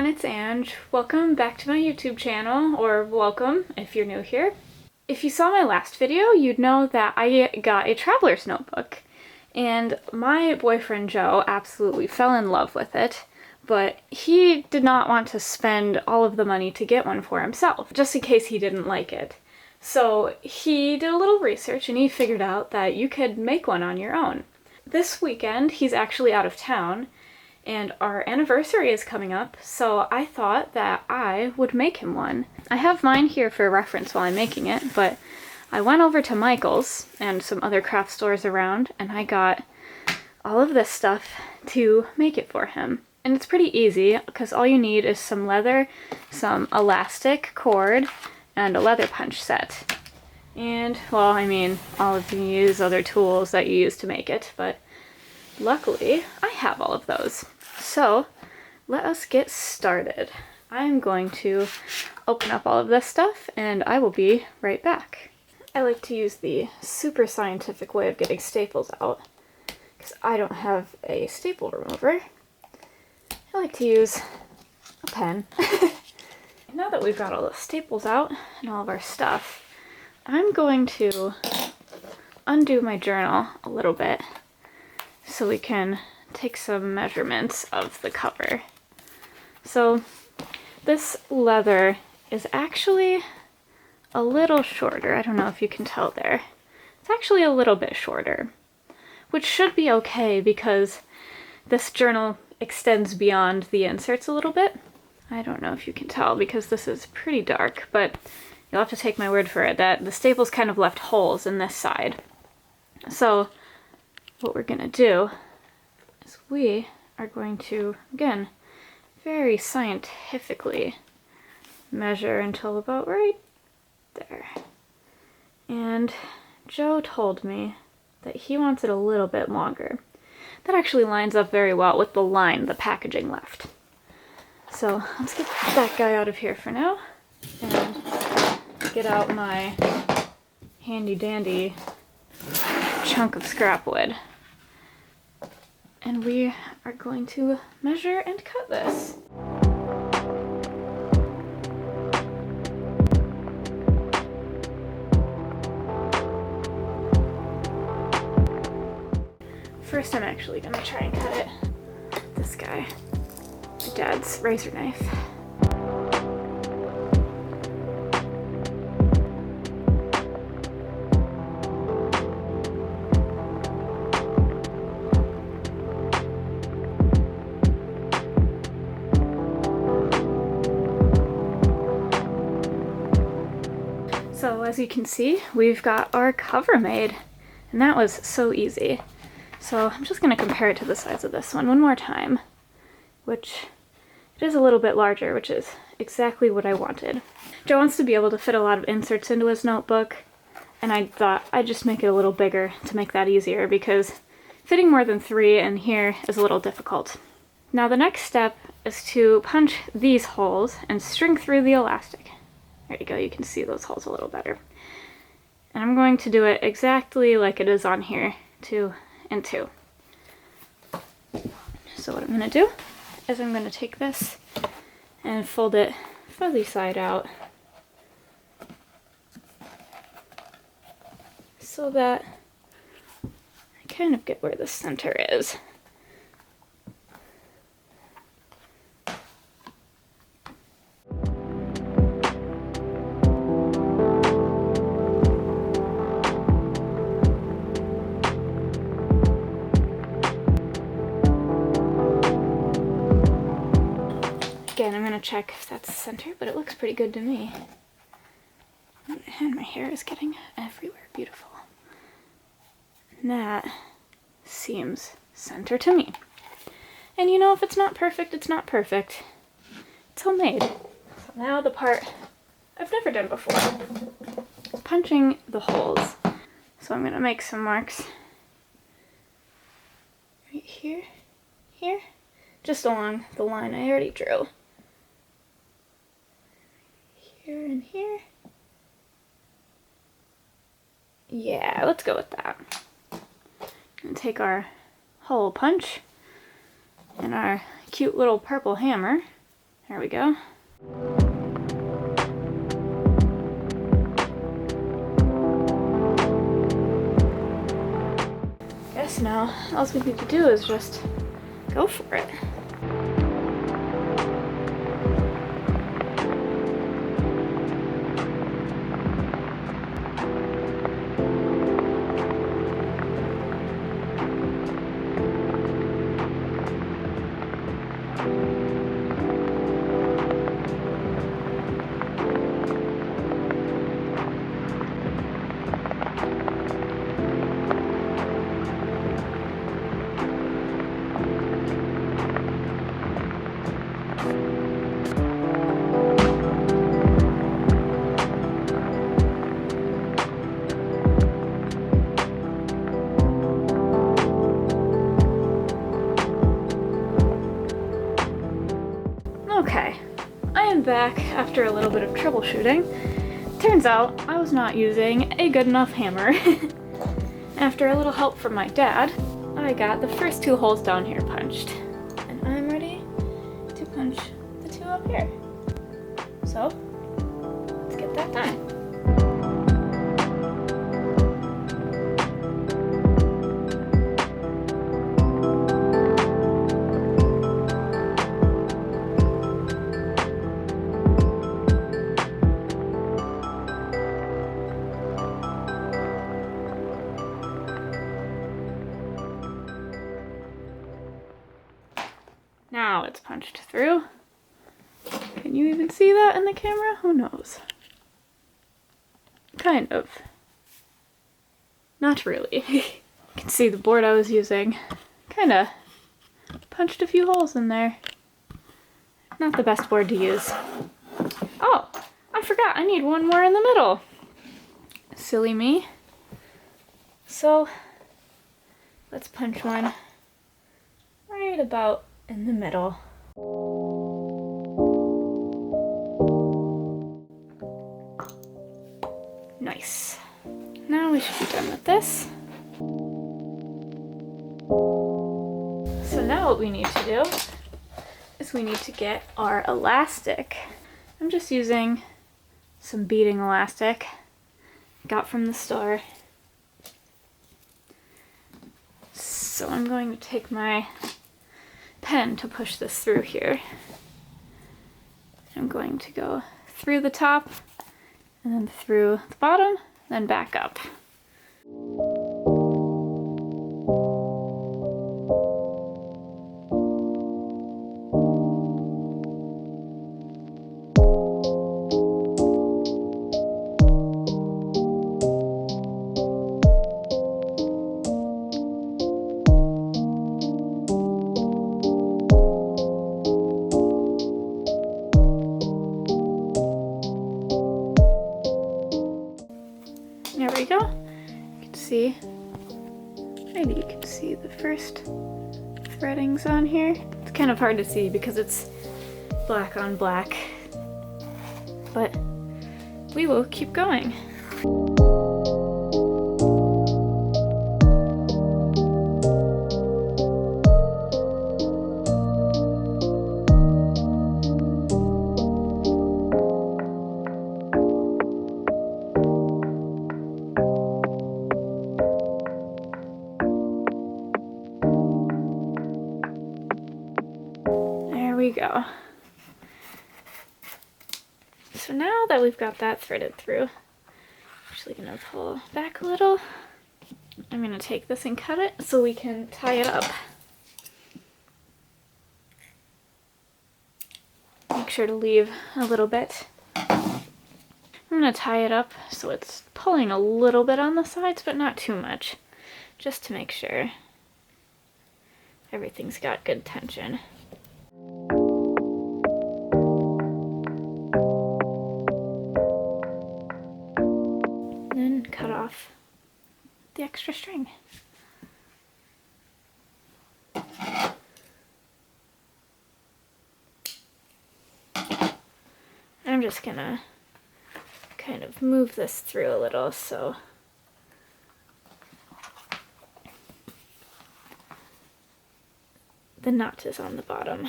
everyone, it's Ange. Welcome back to my YouTube channel, or welcome if you're new here. If you saw my last video, you'd know that I got a traveler's notebook, and my boyfriend Joe absolutely fell in love with it, but he did not want to spend all of the money to get one for himself, just in case he didn't like it. So he did a little research and he figured out that you could make one on your own. This weekend, he's actually out of town, and our anniversary is coming up, so I thought that I would make him one. I have mine here for reference while I'm making it, but I went over to Michael's and some other craft stores around, and I got all of this stuff to make it for him. And it's pretty easy, because all you need is some leather, some elastic cord, and a leather punch set. And, well, I mean, all of these other tools that you use to make it, but luckily, I have all of those. So, let us get started. I'm going to open up all of this stuff, and I will be right back. I like to use the super scientific way of getting staples out, because I don't have a staple remover. I like to use a pen. Now that we've got all the staples out and all of our stuff, I'm going to undo my journal a little bit so we can take some measurements of the cover. So this leather is actually a little shorter. I don't know if you can tell there. It's actually a little bit shorter, which should be okay because this journal extends beyond the inserts a little bit. I don't know if you can tell because this is pretty dark, but you'll have to take my word for it that the staples kind of left holes in this side. So what we're gonna do is we are going to, again, very scientifically measure until about right there. And Joe told me that he wants it a little bit longer. That actually lines up very well with the line the packaging left. So let's get that guy out of here for now and get out my handy dandy chunk of scrap wood. And we are going to measure and cut this. First, I'm actually going to try and cut it with this guy, my dad's razor knife. So as you can see, we've got our cover made, and that was so easy. So I'm just going to compare it to the size of this one more time, which it is a little bit larger, which is exactly what I wanted. Joe wants to be able to fit a lot of inserts into his notebook, and I thought I'd just make it a little bigger to make that easier because fitting more than 3 in here is a little difficult. Now the next step is to punch these holes and string through the elastic. There you go, you can see those holes a little better. And I'm going to do it exactly like it is on here, 2 and 2. So what I'm going to do is I'm going to take this and fold it fuzzy side out so that I kind of get where the center is. Again, I'm going to check if that's center, but it looks pretty good to me. And my hair is getting everywhere. Beautiful. And that seems center to me. And you know, if it's not perfect, it's not perfect. It's homemade. So now the part I've never done before. Punching the holes. So I'm going to make some marks right here, here, just along the line I already drew. Here and here. Yeah, let's go with that. And take our hole punch and our cute little purple hammer. There we go. Guess now all we need to do is just go for it. Okay, I am back after a little bit of troubleshooting. Turns out I was not using a good enough hammer. After a little help from my dad, I got the first 2 holes down here punched. And I'm ready to punch the 2 up here. So, let's get that done. Now it's punched through. Can you even see that in the camera? Who knows? Kind of. Not really. You can see the board I was using. Kinda punched a few holes in there. Not the best board to use. Oh, I forgot, I need one more in the middle. Silly me. So, let's punch one right about in the middle. Nice. Now we should be done with this. So now what we need to do is we need to get our elastic. I'm just using some beading elastic I got from the store. So I'm going to take my pen to push this through here. I'm going to go through the top and then through the bottom, then back up. There we go. You can see, maybe you can see the first threadings on here. It's kind of hard to see because it's black on black, but we will keep going. There we go. So now that we've got that threaded through, I'm actually gonna pull back a little. I'm gonna take this and cut it so we can tie it up. Make sure to leave a little bit. I'm gonna tie it up so it's pulling a little bit on the sides, but not too much, just to make sure everything's got good tension. Then cut off the extra string. I'm just gonna kind of move this through a little so the knot is on the bottom.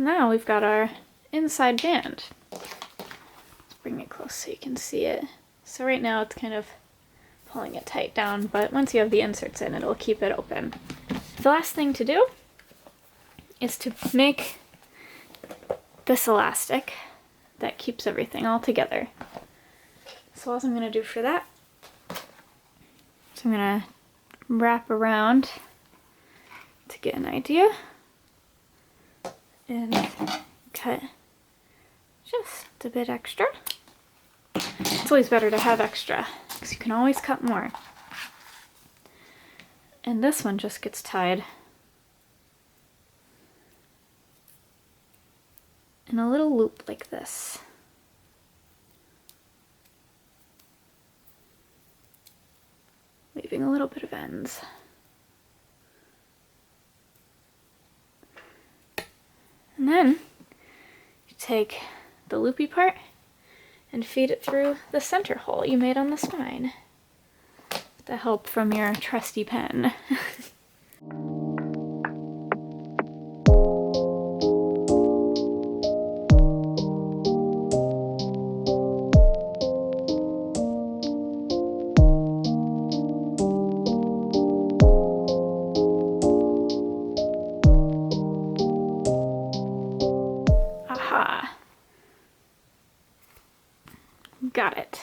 now we've got our inside band. Let's bring it close so you can see it. So right now it's kind of pulling it tight down, but once you have the inserts in, it'll keep it open. The last thing to do is to make this elastic that keeps everything all together. So what I'm going to do for that, so I'm going to wrap around to get an idea and cut just a bit extra. It's always better to have extra because you can always cut more. And this one just gets tied in a little loop like this. Leaving a little bit of ends. And then you take the loopy part and feed it through the center hole you made on the spine. With the help from your trusty pen. Aha! Got it.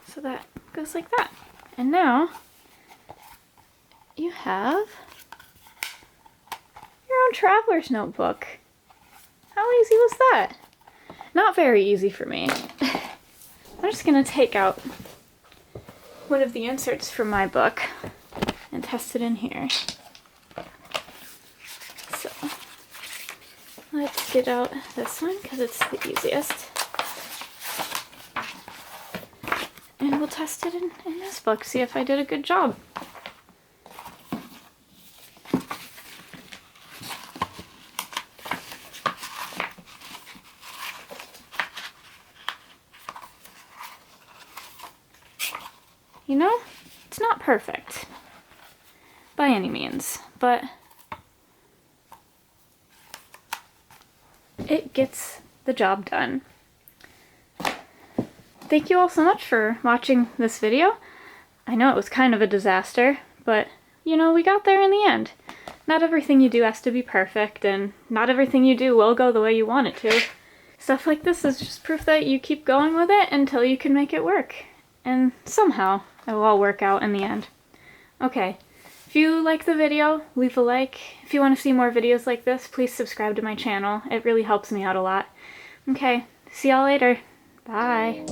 So that goes like that. And now you have your own traveler's notebook. How easy was that? Not very easy for me. I'm just gonna take out one of the inserts from my book and test it in here. So let's get out this one because it's the easiest. And we'll test it in this book, see if I did a good job. You know, it's not perfect by any means, but it gets the job done. Thank you all so much for watching this video. I know it was kind of a disaster, but you know, we got there in the end. Not everything you do has to be perfect, and not everything you do will go the way you want it to. Stuff like this is just proof that you keep going with it until you can make it work. And somehow, it will all work out in the end. Okay, if you like the video, leave a like. If you want to see more videos like this, please subscribe to my channel. It really helps me out a lot. Okay, see y'all later. Bye.